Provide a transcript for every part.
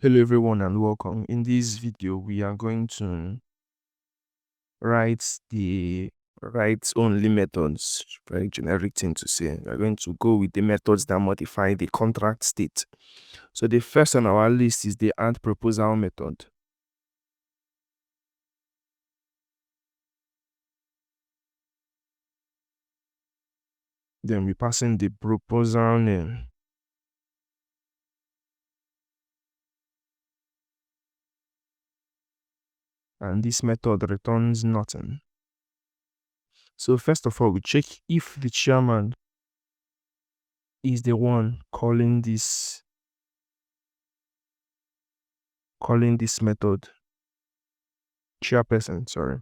Hello everyone and welcome. In this video, we are going to write the write-only methods, very generic thing to say. We're going to go with the methods that modify the contract state. So the first on our list is the add proposal method. Then we pass in the proposal name. And this method returns nothing. So first of all, we check if the chairman is the one calling this method. Chairperson, sorry.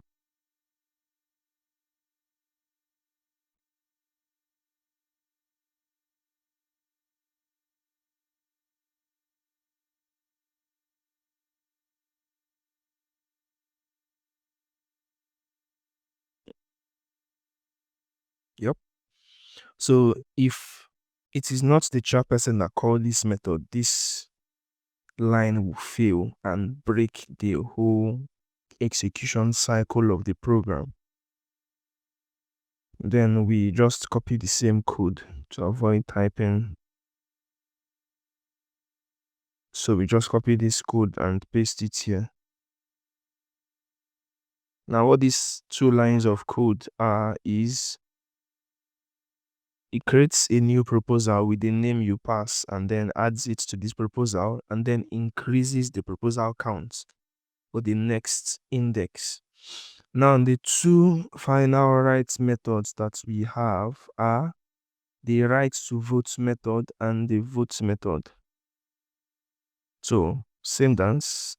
Yep. So if it is not the chairperson that called this method, this line will fail and break the whole execution cycle of the program. Then we just copy the same code to avoid typing. So we just copy this code and paste it here. Now what these two lines of code are is it creates a new proposal with the name you pass and then adds it to this proposal and then increases the proposal count for the next index. Now, the two final write methods that we have are the write to vote method and the vote method. So, same dance.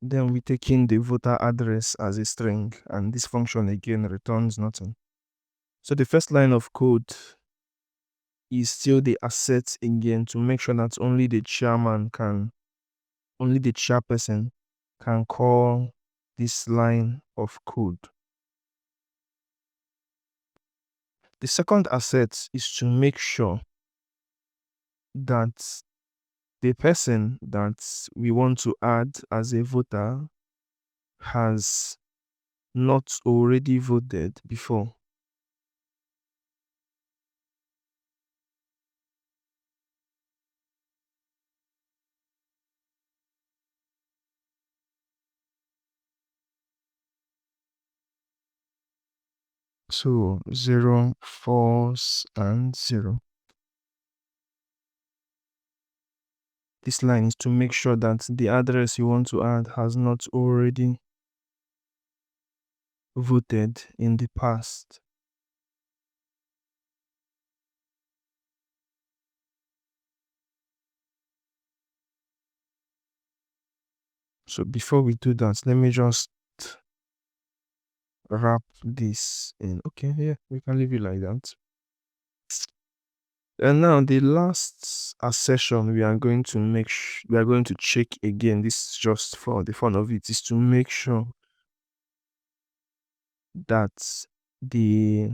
Then we take in the voter address as a string, and this function again returns nothing. So the first line of code is still the assets again to make sure that only the chairperson can call this line of code. The second asset is to make sure that the person that we want to add as a voter has not already voted before. So 0, false, and 0. This line is to make sure that the address you want to add has not already voted in the past. So before we do that, let me just wrap this in. Okay, yeah, we can leave it like that. And now the last assertion we are going to check again. This is just for the fun of it, is to make sure that the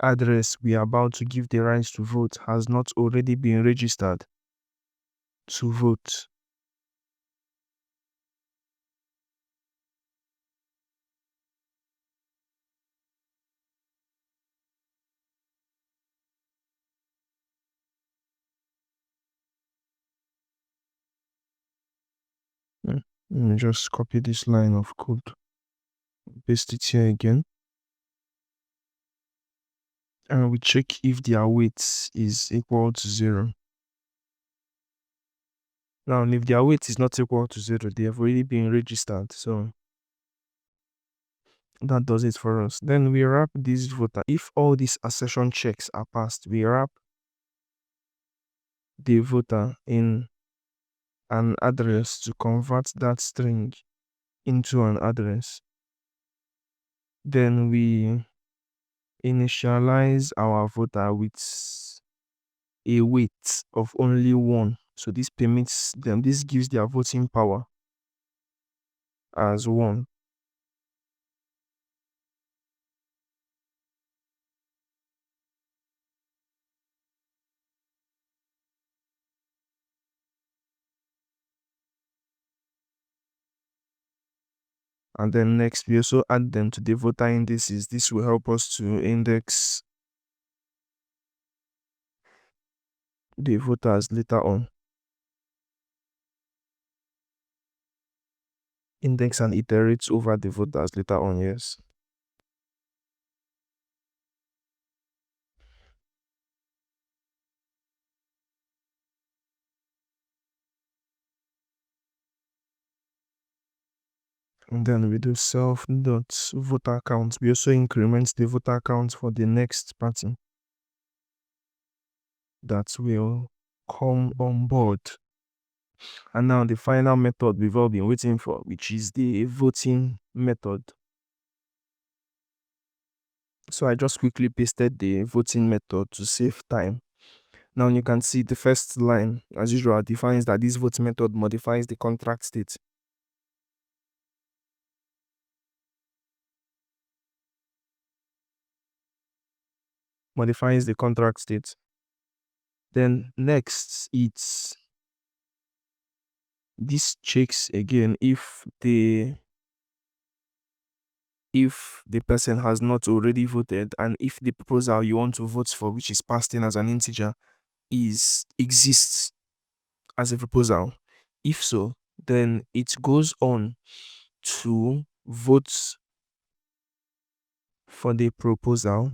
address we are about to give the right to vote has not already been registered to vote. Let me just copy this line of code, paste it here again, and we check if the await is equal to 0. Now, if the await is not equal to 0, they have already been registered, so that does it for us. Then we wrap this voter. If all these assertion checks are passed, we wrap the voter in an address to convert that string into an address. Then we initialize our voter with a weight of only 1. So this permits them, this gives their voting power as 1. And then next, we also add them to the voter indices. This will help us to index the voters later on. Index and iterate over the voters later on, yes. And then we do self.voter count. We also increment the voter count for the next party that will come on board. And now the final method we've all been waiting for, which is the voting method. So I just quickly pasted the voting method to save time. Now you can see the first line, as usual, defines that this vote method modifies the contract state. Modifies the contract state. Then next, this checks again if the person has not already voted, and if the proposal you want to vote for, which is passed in as an integer, exists as a proposal. If so, then it goes on to vote for the proposal.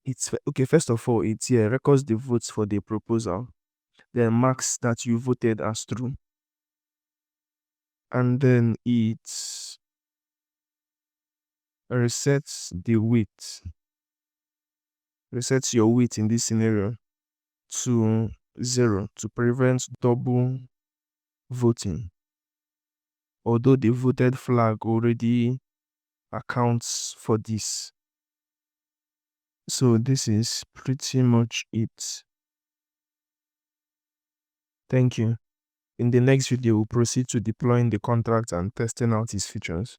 It's okay. First of all, it's here records the votes for the proposal, then marks that you voted as true, and then it resets the weight. Resets your weight in this scenario to 0 to prevent double voting. Although the voted flag already accounts for this. So this is pretty much it. Thank you. In the next video, we'll proceed to deploying the contract and testing out its features.